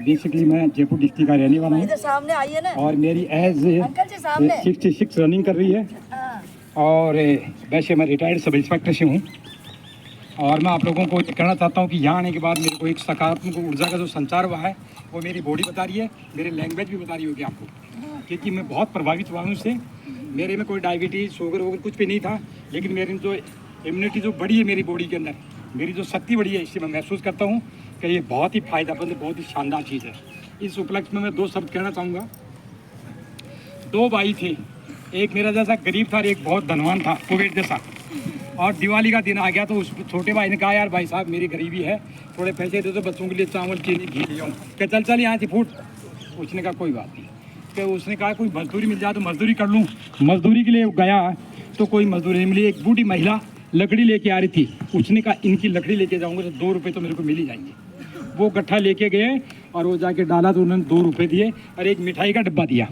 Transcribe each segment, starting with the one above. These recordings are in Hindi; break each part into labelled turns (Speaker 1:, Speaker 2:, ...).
Speaker 1: बेसिकली मैं जयपुर डिस्ट्रिक्ट का रहने वाला हूँ
Speaker 2: सामने आइए ना।
Speaker 1: और मेरी एज 66 रनिंग कर रही है और वैसे मैं रिटायर्ड सब इंस्पेक्टर से हूँ। और मैं आप लोगों को कहना चाहता हूँ कि यहाँ आने के बाद मेरे को एक सकारात्मक ऊर्जा का जो संचार हुआ है वो मेरी बॉडी बता रही है, मेरी लैंग्वेज भी बता रही होगी आपको, क्योंकि मैं बहुत प्रभावित हुआ हूँ उससे। मेरे में कोई डायबिटीज़ शुगर वगैरह कुछ भी नहीं था, लेकिन मेरी जो इम्यूनिटी जो बढ़ी है मेरी बॉडी के अंदर, मेरी जो शक्ति बढ़ी है, इससे मैं महसूस करता हूँ कि ये बहुत ही फायदेमंद, बहुत ही शानदार चीज़ है। इस उपलक्ष्य में मैं 2 शब्द कहना चाहूँगा। 2 भाई थे, एक मेरा जैसा गरीब था और एक बहुत धनवान था, कुबेर जैसा। और दिवाली का दिन आ गया तो उस छोटे भाई ने कहा, यार भाई साहब मेरी गरीबी है, थोड़े पैसे दे दो बच्चों के लिए, चावल चीनी घी ले आऊँ। क्या चल चल यहाँ से फूट। उसने कहा कोई बात नहीं। कि उसने कहा कोई मजदूरी मिल जाए तो मजदूरी कर लूँ। मजदूरी के लिए गया तो कोई मजदूरी नहीं मिली। एक बूढ़ी महिला लकड़ी लेके आ रही थी, उसने कहा इनकी लकड़ी लेके जाऊँगा तो 2 रुपये तो मेरे को मिल ही जाएंगे। वो गट्ठा लेके गए और वो जाके डाला तो उन्होंने 2 रुपये दिए और एक मिठाई का डब्बा दिया।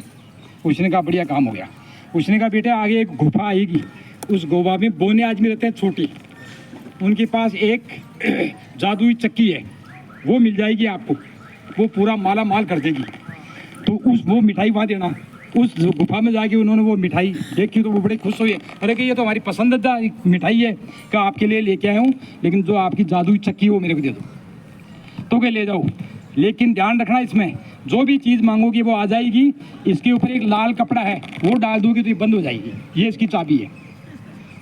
Speaker 1: उसने कहा बढ़िया काम हो गया। उसने कहा बेटा आगे एक गुफा आएगी, उस गुफा में बोने आदमी रहते हैं छोटे, उनके पास एक जादुई चक्की है, वो मिल जाएगी आपको, वो पूरा माला माल कर देगी। तो वो मिठाई वहाँ देना। उस गुफा में जाके उन्होंने वो मिठाई देखी तो वो बड़े खुश हुए। अरे कि ये तो हमारी पसंदीदा मिठाई है, कि आपके लिए लेके आया हूँ, लेकिन जो आपकी जादुई चक्की है वो मेरे को दे दो। तो क्या ले जाओ, लेकिन ध्यान रखना इसमें जो भी चीज़ मांगोगी वो आ जाएगी। इसके ऊपर एक लाल कपड़ा है, वो डाल दोगी तो ये बंद हो जाएगी। ये इसकी चाबी है।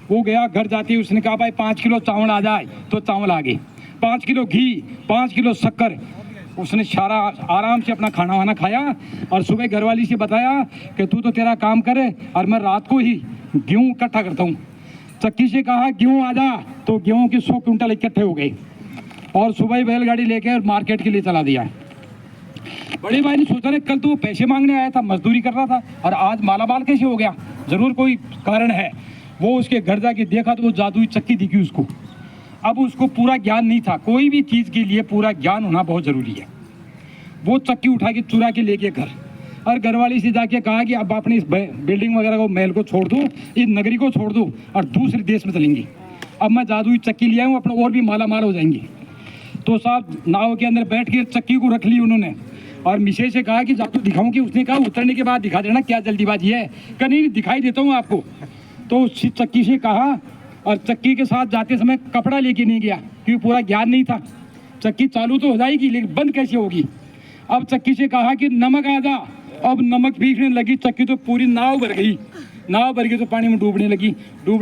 Speaker 1: वो गया, घर जाते ही उसने कहा भाई 5 किलो चावल आ जाए, तो चावल आ गए। 5 किलो घी, 5 किलो शक्कर। उसने सारा आराम से अपना खाना वाना खाया और सुबह घरवाली से बताया कि तू तो तेरा काम करे और मैं रात को ही गेहूँ इकट्ठा करता हूँ। चक्की से कहा गेहूँ आ जा, तो गेहूँ के 100 क्विंटल इकट्ठे हो गए और सुबह ही बैलगाड़ी लेके मार्केट के लिए चला दिया। बड़े भाई ने सोचा कल तो वो पैसे मांगने आया था, मजदूरी कर रहा था, और आज मालामाल कैसे हो गया, जरूर कोई कारण है। वो उसके घर जाके देखा तो वो जादुई चक्की दिखी उसको। अब उसको पूरा ज्ञान नहीं था, कोई भी चीज़ के लिए पूरा ज्ञान होना बहुत ज़रूरी है। वो चक्की उठा के चुरा के लेके घर, और घरवाली से जाके कहा कि अब अपने इस बिल्डिंग वगैरह को, महल को छोड़ दो, इस नगरी को छोड़ दो और दूसरे देश में चलेंगे। अब मैं जादुई चक्की ले आऊँ, अपना और भी माला माल हो जाएंगे। तो साहब नाव के अंदर बैठ के चक्की को रख ली उन्होंने और मिसे से कहा कि जादू दिखाऊँ कि उसने कहा उतरने के बाद दिखा देना, क्या जल्दीबाजी है। कहा नहीं दिखाई देता हूँ आपको। तो उस चक्की से कहा, और चक्की के साथ जाते समय कपड़ा लेके नहीं गया क्योंकि पूरा ज्ञान नहीं था। चक्की चालू तो हो जाएगी लेकिन बंद कैसे होगी। अब चक्की से कहा कि नमक आ जा, अब नमक पीसने लगी चक्की, तो पूरी नाव भर गई। नाव भर गई तो पानी में डूबने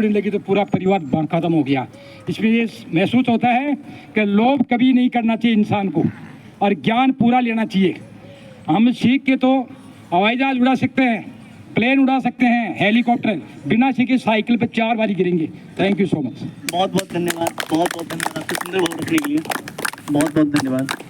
Speaker 1: लगी तो पूरा परिवार खत्म हो गया। इसलिए महसूस होता है कि लोभ कभी नहीं करना चाहिए इंसान को, और ज्ञान पूरा लेना चाहिए। हम सीख के तो हवाई जहाज उड़ा सकते हैं, प्लेन उड़ा सकते हैं, हेलीकॉप्टर, बिना सीखे साइकिल पे 4 बारी गिरेंगे। Thank you so much.
Speaker 3: बहुत बहुत धन्यवाद, बहुत बहुत धन्यवाद आपके सुंदर भाव रखने के लिए। बहुत बहुत धन्यवाद।